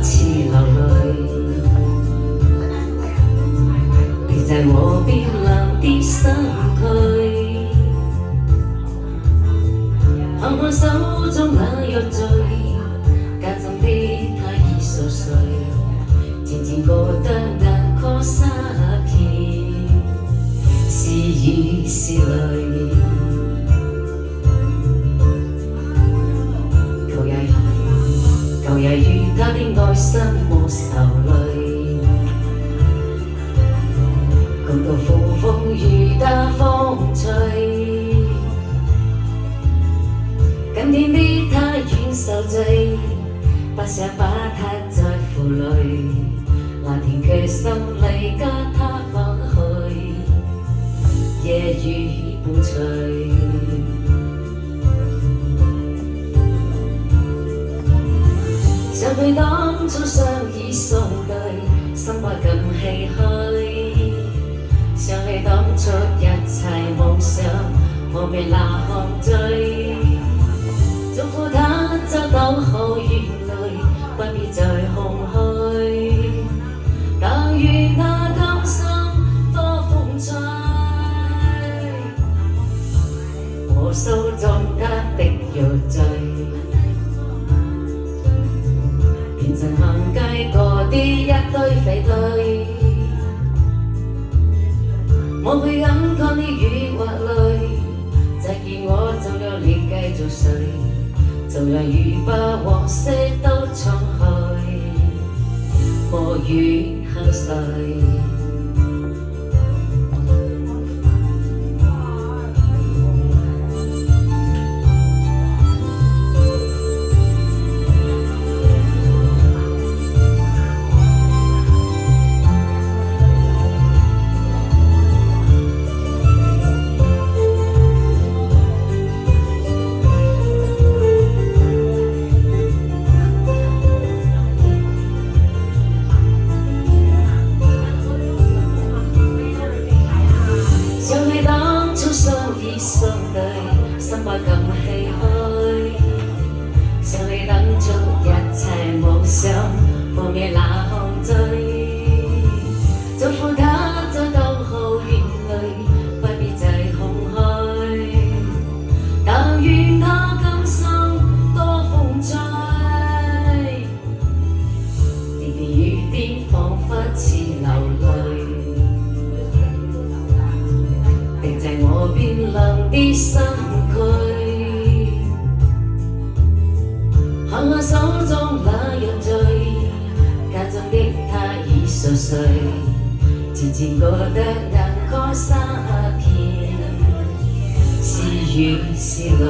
似流淚，你在我冰冷的身軀，看我手中那藥醉，家中的他已熟睡，漸漸覺得眼眶灑遍是雨是淚。舊日與他的愛心沒愁淚，共度風風雨打風吹。今天的他遠受罪，不想把他再負累，那天卻心裏跟他放去，夜雨伴隨。想起當初相依相對，心不禁唏噓。想起當初一切夢想，我未那項追。祝福他找到好緣侶，不必再空虛。但願他今生多風吹，我手中他的藥醉。變成行街過的一堆廢堆，我會眼看你雨或淚，再見我就讓你繼續睡，就讓雨把往事都沖去，我願行睡。相對，心不禁唏噓。想你當初一切夢想，破滅那項追。祝福他找到好緣侶，不必再空虛。但願他今生多風吹，點點雨點彷彿似流淚。我冰冷的身軀，看我手中那藥醉，家中的他已熟睡，漸漸覺得眼眶灑遍是雨是淚。